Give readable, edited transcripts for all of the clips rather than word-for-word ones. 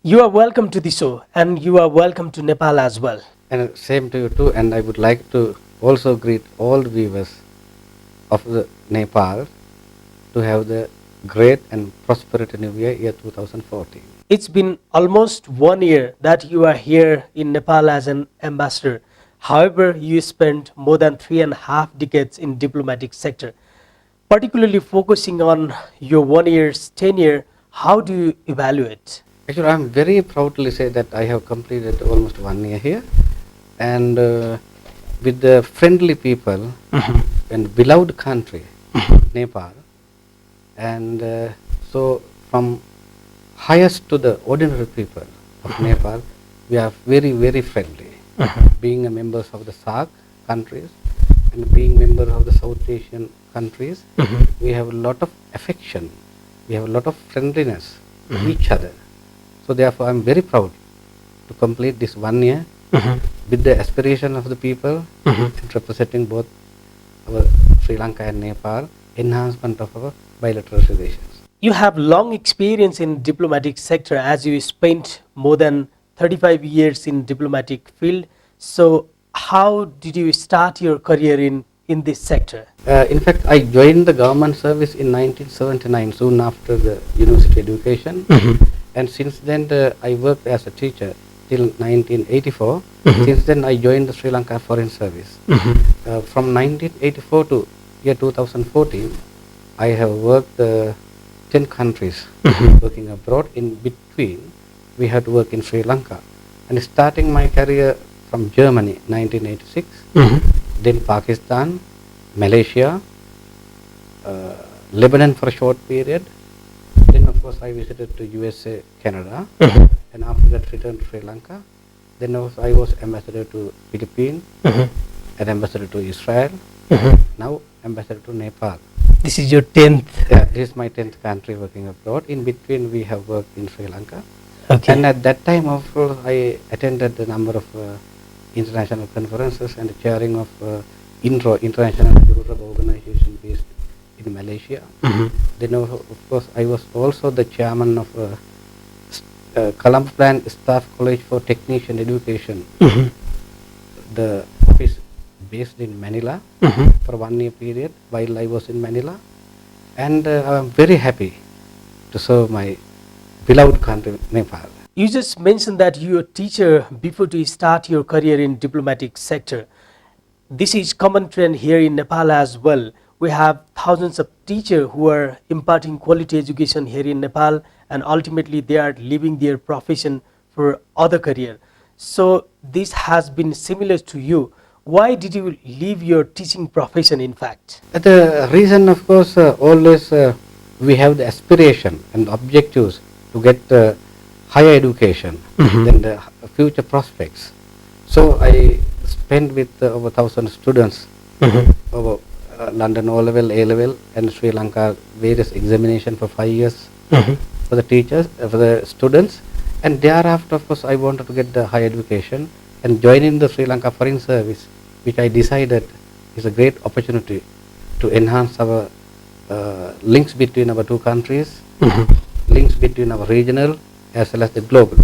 You are welcome to the show and you are welcome to Nepal as well. And same to you too. And I would like to also greet all the viewers of the Nepal to have the great and prosperity new year 2014. It's been almost 1 year that you are here in Nepal as an ambassador. However, you spent more than 3.5 decades in diplomatic sector. Particularly focusing on your 1 year's tenure, how do you evaluate? Actually, I'm very proudly say that I have completed almost 1 year here, and with the friendly people and beloved country, Nepal, and so from highest to the ordinary people of Nepal, we are very friendly. Being a members of the SAARC countries and being members of the South Asian countries, we have a lot of affection, we have a lot of friendliness to each other. So therefore, I am very proud to complete this 1 year with the aspiration of the people and representing both our Sri Lanka and Nepal, enhancement of our bilateral relations. You have long experience in diplomatic sector as you spent more than 35 years in diplomatic field. So how did you start your career in this sector? In fact, I joined the government service in 1979, soon after the university education. And since then, I worked as a teacher till 1984. Since then, I joined the Sri Lanka Foreign Service. From 1984 to year 2014, I have worked 10 countries working abroad. In between, we had to work in Sri Lanka. And starting my career from Germany, 1986, then Pakistan, Malaysia, Lebanon for a short period. Then of course I visited to USA, Canada, and after that returned to Sri Lanka. Then also I was ambassador to Philippines, and ambassador to Israel, now ambassador to Nepal. This is your 10th. Yeah, this is my 10th country working abroad. In between we have worked in Sri Lanka. Okay. And at that time of course I attended a number of international conferences and chairing of international group of organization based in Malaysia. Then of course I was also the chairman of Colombo Plan Staff College for Technician Education. The office based in Manila for 1 year period while I was in Manila, and I am very happy to serve my beloved country Nepal. You just mentioned that you are a teacher before to start your career in diplomatic sector. This is common trend here in Nepal as well. We have thousands of teachers who are imparting quality education here in Nepal, and ultimately they are leaving their profession for other career. So this has been similar to you. Why did you leave your teaching profession in fact? The reason of course always we have the aspiration and objectives to get higher education than the future prospects. So I spent with over 1,000 students over London O-level, A-level, and Sri Lanka various examination for 5 years for the teachers, for the students, and thereafter of course I wanted to get the higher education and join in the Sri Lanka Foreign Service, which I decided is a great opportunity to enhance our links between our two countries, links between our regional as well as the global.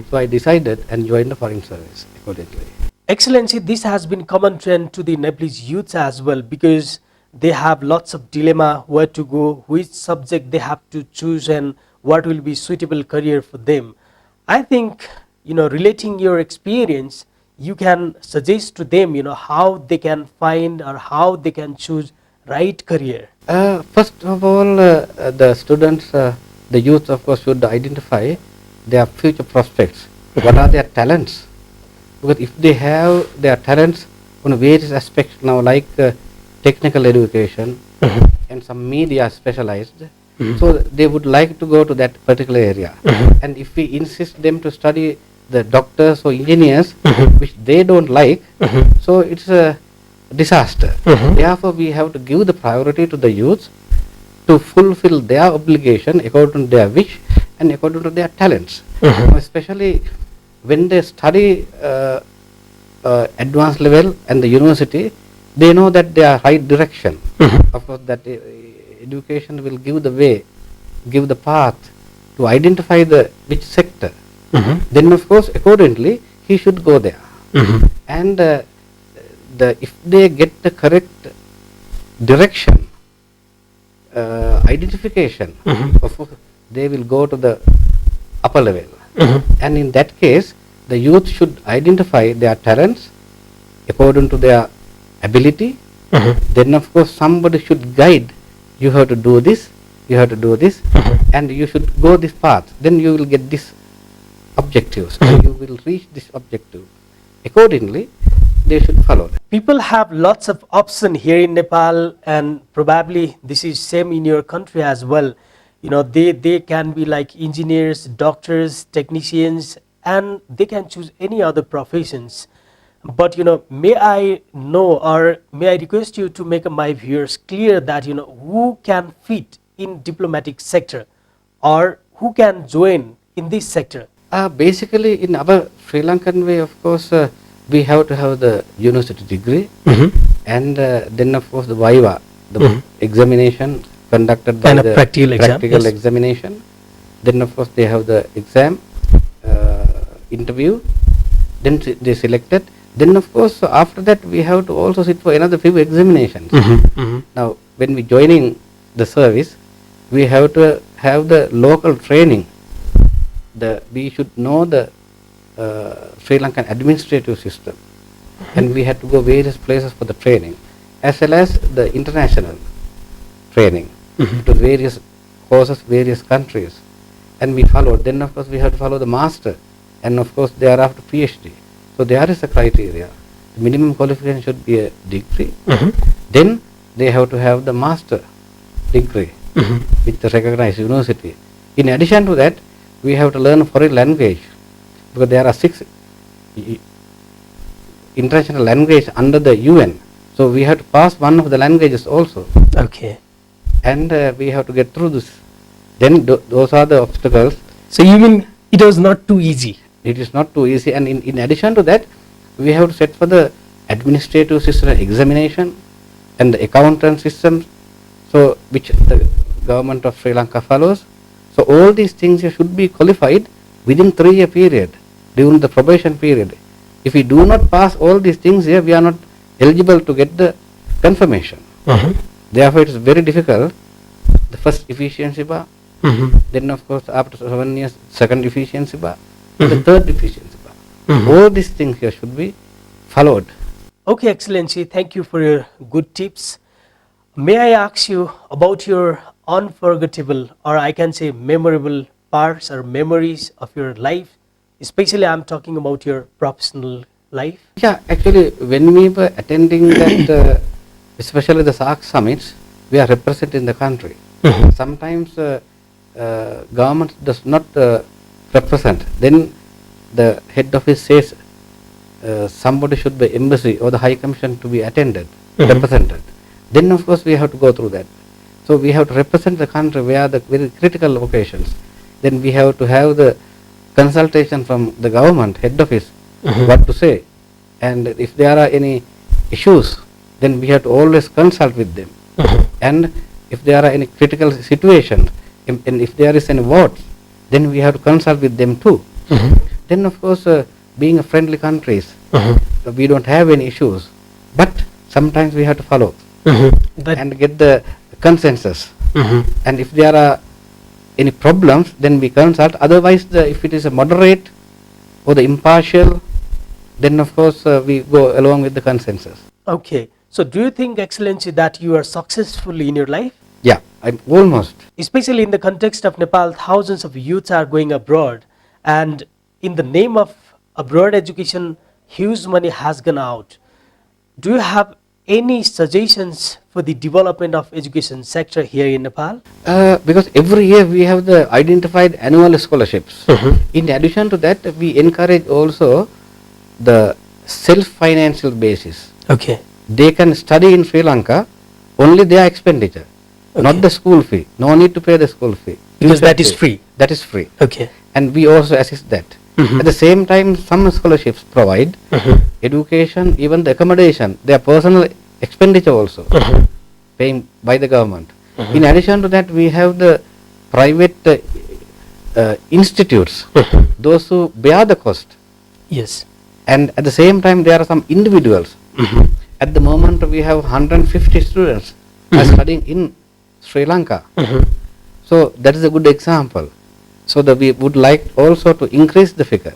So I decided and joined the Foreign Service accordingly. Excellency, this has been common trend to the Nepalese youths as well, because they have lots of dilemma where to go, which subject they have to choose, and what will be suitable career for them. I think, relating your experience, you can suggest to them, how they can find or how they can choose right career. First of all, the students, the youth of course should identify their future prospects. What are their talents? Because if they have their talents on various aspects now, like technical education and some media specialized, so they would like to go to that particular area. And if we insist them to study the doctors or engineers, which they don't like, so it's a disaster. Therefore, we have to give the priority to the youths to fulfill their obligation according to their wish and according to their talents. Especially when they study advanced level and the university, they know that they are right direction. Of course, that education will give the way, give the path to identify the which sector then of course accordingly he should go there. And if they get the correct direction, identification, they will go to the upper level. And in that case, the youth should identify their talents according to their ability. Then of course somebody should guide, you have to do this, you have to do this, and you should go this path, then you will get this objectives, and you will reach this objective. Accordingly, they should follow that. People have lots of options here in Nepal, and probably this is same in your country as well. You know, they can be like engineers, doctors, technicians, and they can choose any other professions. But you know, may I know, or may I request you to make my viewers clear that, you know, who can fit in diplomatic sector, or who can join in this sector? Basically, in our Sri Lankan way, of course, we have to have the university degree, and then of course the Viva, the examination conducted by And a the practical exam, yes. examination. Then of course they have the exam, interview, then they selected. Then of course after that we have to also sit for another few examinations. Now when we joining the service, we have to have the local training. We should know the Sri Lankan administrative system, and we had to go various places for the training, as well as the international training to various courses, various countries, and we followed. Then of course we have to follow the master, and of course thereafter PhD. So there is a criteria. The minimum qualification should be a degree. Then they have to have the master degree with the recognized university. In addition to that, we have to learn foreign language, because there are 6 international languages under the UN. So we have to pass one of the languages also. Okay. And we have to get through this. Then those are the obstacles. So you mean it was not too easy? It is not too easy, and in addition to that, we have to set for the administrative system examination and the accountant system, so which the government of Sri Lanka follows. So all these things should be qualified within 3-year period during the probation period. If we do not pass all these things here, we are not eligible to get the confirmation. Therefore, it is very difficult. The first efficiency bar, then of course after 7 years, second efficiency bar, the third efficiency bar. All these things here should be followed. Okay, Excellency, thank you for your good tips. May I ask you about your unforgettable, or I can say memorable parts or memories of your life? Especially I'm talking about your professional life. Yeah, actually when we were attending that, especially the SAARC summits, we are representing the country. Sometimes government does not represent. Then the head office says somebody should be embassy or the high commission to be attended, represented. Then of course we have to go through that. So we have to represent the country where the very critical occasions. Then we have to have the consultation from the government head office, what to say. And if there are any issues, then we have to always consult with them. And if there are any critical situations, and if there is any vote, then we have to consult with them too. Then of course, being a friendly countries, we don't have any issues, but sometimes we have to follow and get the consensus. And if there are any problems, then we consult. Otherwise, if it is a moderate or the impartial, then of course we go along with the consensus. Okay. So do you think, Excellency, that you are successful in your life? Yeah, I'm almost. Especially in the context of Nepal, thousands of youths are going abroad, and in the name of abroad education, huge money has gone out. Do you have any suggestions for the development of education sector here in Nepal? Because every year we have the identified annual scholarships. In addition to that, we encourage also the self-financial basis. Okay. They can study in Sri Lanka, only their expenditure, not the school fee. No need to pay the school fee. Because that is free. That is free. Okay. And we also assist that. At the same time, some scholarships provide education, even the accommodation, their personal expenditure also, paying by the government. In addition to that, we have the private institutes, those who bear the cost. Yes. And at the same time, there are some individuals. At the moment, we have 150 students are studying in Sri Lanka. So that is a good example. So that we would like also to increase the figure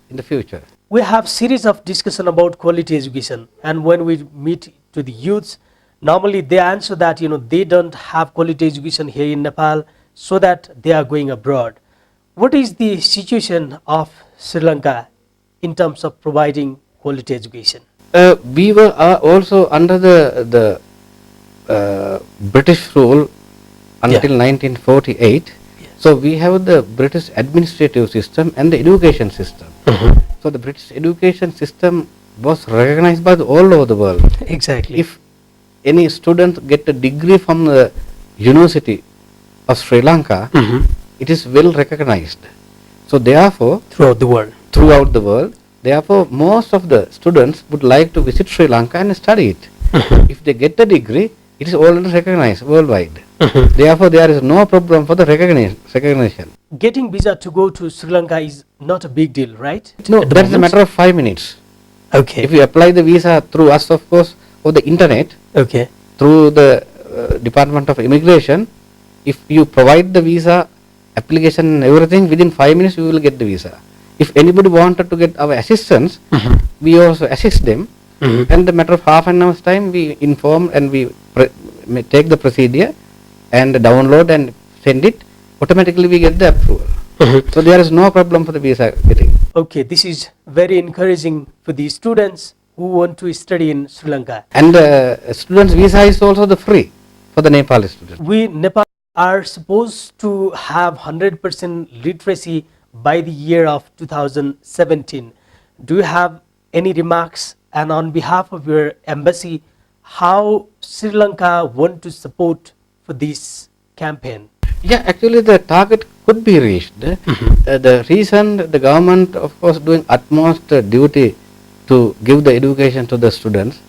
in the future. We have series of discussion about quality education, and when we meet to the youths, normally they answer that they don't have quality education here in Nepal, so that they are going abroad. What is the situation of Sri Lanka in terms of providing quality education? We were also under the British rule until 1948. So we have the British administrative system and the education system. So the British education system was recognized by all over the world. Exactly. If any student get a degree from the University of Sri Lanka, it is well recognized. So therefore, throughout the world, therefore most of the students would like to visit Sri Lanka and study it. If they get the degree, it is already recognized worldwide. Therefore, there is no problem for the recognition. Getting visa to go to Sri Lanka is not a big deal, right? No, that is a matter of 5 minutes. Okay. If you apply the visa through us, of course, or the internet, Okay. through the Department of Immigration, if you provide the visa application and everything, within 5 minutes you will get the visa. If anybody wanted to get our assistance, we also assist them. And the matter of half an hour's time, we inform and we take the procedure and download and send it. Automatically we get the approval. So there is no problem for the visa getting. Okay, this is very encouraging for the students who want to study in Sri Lanka. And students' visa is also the free for the Nepali students. We Nepal are supposed to have 100% literacy by the year of 2017. Do you have any remarks? And on behalf of your embassy, how Sri Lanka want to support for this campaign? Yeah, actually the target could be reached. The reason the government, of course, doing utmost duty to give the education to the students,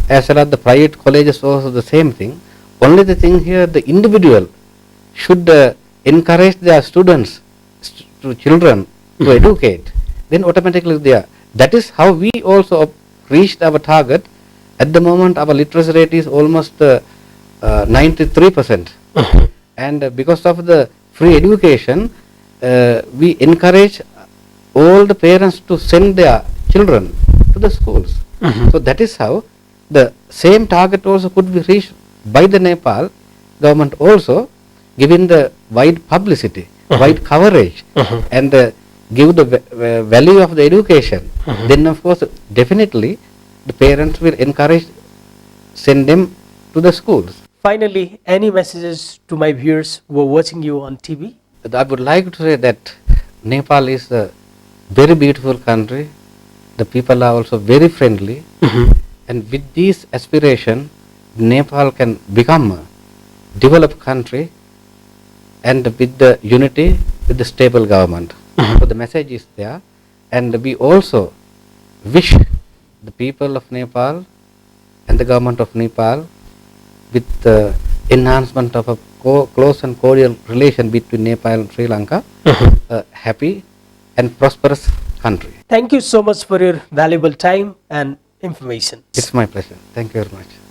as well as the private colleges also the same thing. Only the thing here, the individual should encourage their students, children to educate. Then automatically they are. That is how we also reached our target. At the moment, our literacy rate is almost 93%. And because of the free education, we encourage all the parents to send their children to the schools. So that is how the same target also could be reached by the Nepal government also, giving the wide publicity, wide coverage, and give the value of the education. Then of course definitely the parents will encourage, send them to the schools. Finally, any messages to my viewers who are watching you on TV? I would like to say that Nepal is a very beautiful country. The people are also very friendly. And with this aspiration, Nepal can become a developed country, and with the unity, with the stable government. So the message is there. And we also wish the people of Nepal and the government of Nepal, with the enhancement of a close and cordial relation between Nepal and Sri Lanka, a happy and prosperous country. Thank you so much for your valuable time and information. It's my pleasure. Thank you very much.